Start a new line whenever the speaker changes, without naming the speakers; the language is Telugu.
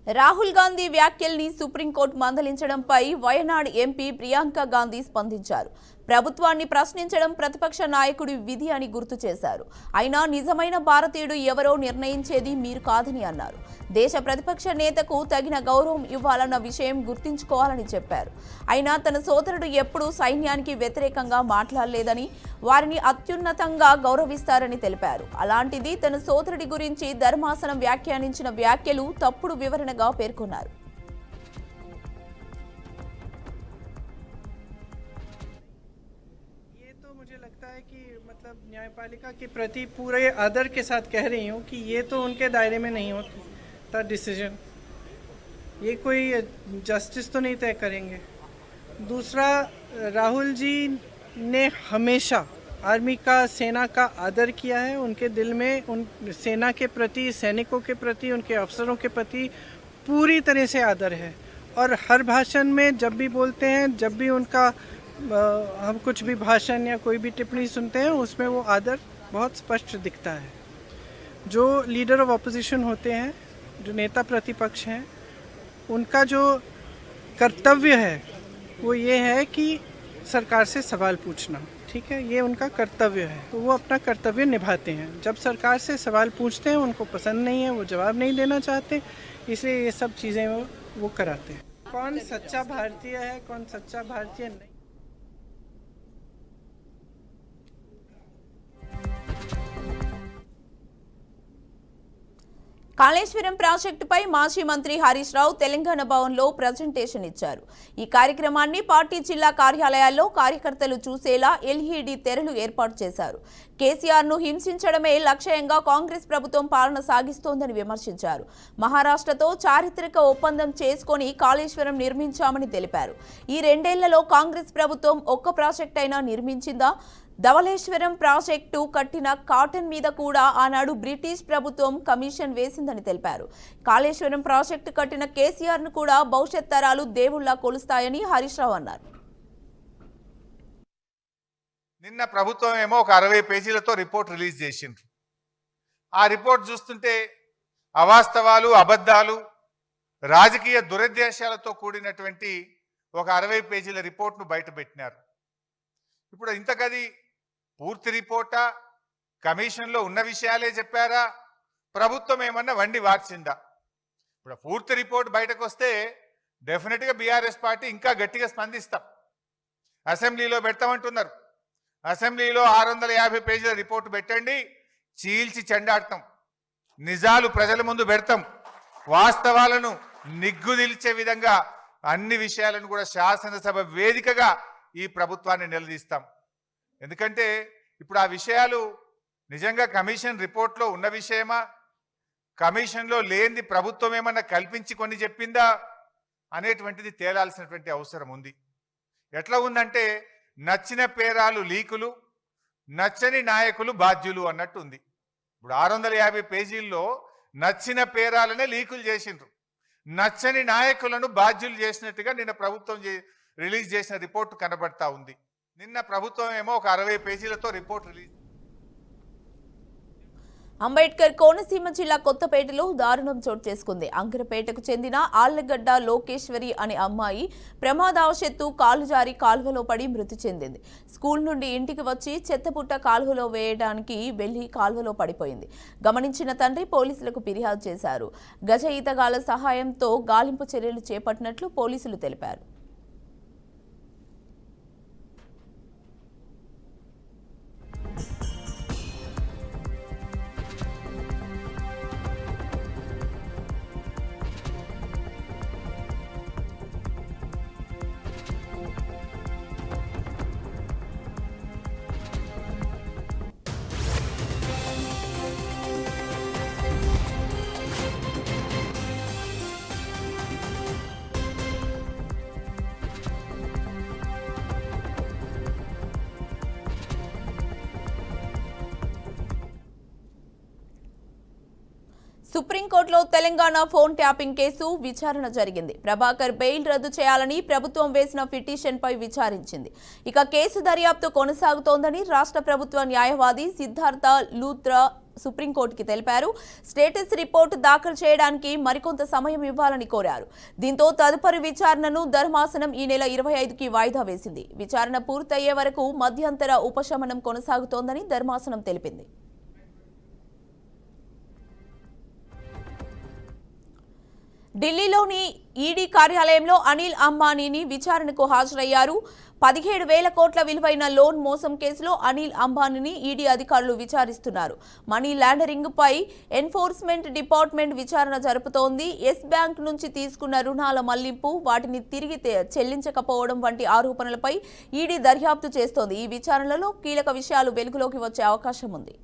రాహుల్ గాంధీ వ్యాఖ్యల్ని సుప్రీంకోర్టు మందలించడంపై వయనాడ్ ఎంపీ ప్రియాంక గాంధీ స్పందించారు. ప్రభుత్వాన్ని ప్రశ్నించడం ప్రతిపక్ష నాయకుడి విధి అని గుర్తు చేశారు. అయినా నిజమైన భారతీయుడు ఎవరో నిర్ణయించేది మీరు కాదని అన్నారు. దేశ ప్రతిపక్ష నేతకు తగిన గౌరవం ఇవ్వాలన్న విషయం గుర్తుంచుకోవాలని చెప్పారు. అయినా తన సోదరుడు ఎప్పుడూ సైన్యానికి వ్యతిరేకంగా మాట్లాడలేదని, వారిని అత్యున్నతంగా గౌరవిస్తారని తెలిపారు. అలాంటిది తన సోదరుడి గురించి ధర్మాసనం వ్యాఖ్యానించిన వ్యాఖ్యలు తప్పుడు వివరణగా పేర్కొన్నారు.
मुझे लगता है कि मतलब न्यायपालिका के प्रति पूरे आदर के साथ कह रही हूँ कि ये तो उनके दायरे में नहीं होता डिसीजन, ये कोई जस्टिस तो नहीं तय करेंगे। दूसरा, राहुल जी ने हमेशा आर्मी का, सेना का आदर किया है। उनके दिल में उन सेना के प्रति, सैनिकों के प्रति, उनके अफसरों के प्रति पूरी तरह से आदर है। और हर भाषण में जब भी बोलते हैं, जब भी उनका हम कुछ भी भाषण या कोई भी टिप्पणी सुनते हैं, उसमें वो आदर बहुत स्पष्ट दिखता है। जो लीडर ऑफ अपोजिशन होते हैं, जो नेता प्रतिपक्ष हैं, उनका जो कर्तव्य है वो ये है कि सरकार से सवाल पूछना, ठीक है, ये उनका कर्तव्य है। तो वो अपना कर्तव्य निभाते हैं। जब सरकार से सवाल पूछते हैं, उनको पसंद नहीं है, वो जवाब नहीं देना चाहते, इसलिए ये सब चीज़ें वो कराते हैं। कौन सच्चा भारतीय है, कौन सच्चा भारतीय नहीं।
కాళేశ్వరం ప్రాజెక్టుపై మాజీ మంత్రి హరీష్ రావు తెలంగాణ భవన్లో ప్రజెంటేషన్ ఇచ్చారు. ఈ కార్యక్రమాన్ని పార్టీ జిల్లా కార్యాలయాల్లో కార్యకర్తలు చూసేలా ఎల్ఈడీ తెరలు ఏర్పాటు చేశారు. కేసీఆర్ను హింసించడమే లక్ష్యంగా కాంగ్రెస్ ప్రభుత్వం పాలన సాగిస్తోందని విమర్శించారు. మహారాష్ట్రతో చారిత్రక ఒప్పందం చేసుకుని కాళేశ్వరం నిర్మించామని తెలిపారు. ఈ 2 ఏళ్లలో కాంగ్రెస్ ప్రభుత్వం ఒక్క ప్రాజెక్ట్ అయినా నిర్మించిందా? ధవళేశ్వరం ప్రాజెక్టు కట్టిన కాటన్ మీద కూడా ఆనాడు బ్రిటిష్ ప్రభుత్వం కమిషన్ వేసిందని తెలిపారు. కాళేశ్వరం ప్రాజెక్టు కట్టిన కేసీఆర్ ను కూడా భవిష్యత్ తరాలు దేవుళ్లా కొలుస్తాయని హరీష్ రావు అన్నారు.
నిన్న ప్రభుత్వం ఏమో ఒక 60 పేజీలతో రిపోర్ట్ రిలీజ్ చేసిండ్రు. ఆ రిపోర్ట్ చూస్తుంటే అవాస్తవాలు, అబద్ధాలు, రాజకీయ దురుద్దేశాలతో కూడినటువంటి ఒక 60 పేజీల రిపోర్ట్ను బయటపెట్టినారు. ఇప్పుడు ఇంతకది పూర్తి రిపోర్టా, కమిషన్లో ఉన్న విషయాలే చెప్పారా, ప్రభుత్వం ఏమన్నా వండి వార్చిందా? ఇప్పుడు పూర్తి రిపోర్ట్ బయటకు వస్తే డెఫినెట్గా బీఆర్ఎస్ పార్టీ ఇంకా గట్టిగా స్పందిస్తాం. అసెంబ్లీలో పెడతామంటున్నారు. అసెంబ్లీలో 650 పేజీల రిపోర్టు పెట్టండి, చీల్చి చెండాడతాం, నిజాలు ప్రజల ముందు పెడతాం, వాస్తవాలను నిగ్గుదిల్చే విధంగా అన్ని విషయాలను కూడా శాసనసభ వేదికగా ఈ ప్రభుత్వాన్ని నిలదీస్తాం. ఎందుకంటే ఇప్పుడు ఆ విషయాలు నిజంగా కమిషన్ రిపోర్ట్లో ఉన్న విషయమా, కమిషన్లో లేనిది ప్రభుత్వం ఏమన్నా కల్పించి కొన్ని చెప్పిందా అనేటువంటిది తేలాల్సినటువంటి అవసరం ఉంది. ఎట్లా ఉందంటే నచ్చిన పేరాలు లీకులు, నచ్చని నాయకులు బాధ్యులు అన్నట్టు ఉంది. ఇప్పుడు 650 పేజీల్లో నచ్చిన పేరాలనే లీకులు చేసిండ్రు, నచ్చని నాయకులను బాధ్యులు చేసినట్టుగా నిన్న ప్రభుత్వం రిలీజ్ చేసిన రిపోర్టు కనబడతా ఉంది. నిన్న ప్రభుత్వం ఏమో ఒక 60 పేజీలతో రిపోర్ట్ రిలీజ్.
అంబేద్కర్ కోనసీమ జిల్లా కొత్తపేటలో దారుణం చోటు చేసుకుంది. అంకరపేటకు చెందిన ఆళ్లగడ్డ లోకేశ్వరి అనే అమ్మాయి ప్రమాదవశాత్తు కాలు జారి కాలువలో పడి మృతి చెందింది. స్కూల్ నుండి ఇంటికి వచ్చి చెత్తపుట్ట కాలువలో వేయడానికి వెళ్లి కాలువలో పడిపోయింది. గమనించిన తండ్రి పోలీసులకు ఫిర్యాదు చేశారు. గజ ఈతగాళ్ల సహాయంతో గాలింపు చర్యలు చేపట్టినట్లు పోలీసులు తెలిపారు. సుప్రీంకోర్టులో తెలంగాణ ఫోన్ ట్యాపింగ్ కేసు విచారణ జరిగింది. ప్రభాకర్ బెయిల్ రద్దు చేయాలని ప్రభుత్వం వేసిన పిటిషన్పై విచారించింది. ఇక కేసు దర్యాప్తు కొనసాగుతోందని రాష్ట్ర ప్రభుత్వ న్యాయవాది సిద్ధార్థ లూత్రా సుప్రీంకోర్టుకి తెలిపారు. స్టేటస్ రిపోర్టు దాఖలు చేయడానికి మరికొంత సమయం ఇవ్వాలని కోరారు. దీంతో తదుపరి విచారణను ధర్మాసనం ఈ నెల 25కి వాయిదా వేసింది. విచారణ పూర్తయ్యే వరకు మధ్యంతర ఉపశమనం కొనసాగుతోందని ధర్మాసనం తెలిపింది. ఢిల్లీలోని ఈడీ కార్యాలయంలో అనిల్ అంబానీని విచారణకు హాజరయ్యారు. 17,000 కోట్ల విలువైన లోన్ మోసం కేసులో అనిల్ అంబానీని ఈడీ అధికారులు విచారిస్తున్నారు. మనీ లాండరింగ్ పై ఎన్ఫోర్స్మెంట్ డిపార్ట్మెంట్ విచారణ జరుపుతోంది. ఎస్ బ్యాంక్ నుంచి తీసుకున్న రుణాల మళ్లింపు, వాటిని తిరిగి చెల్లించకపోవడం వంటి ఆరోపణలపై ఈడీ దర్యాప్తు చేస్తోంది. ఈ విచారణలో కీలక విషయాలు వెలుగులోకి వచ్చే అవకాశం ఉంది.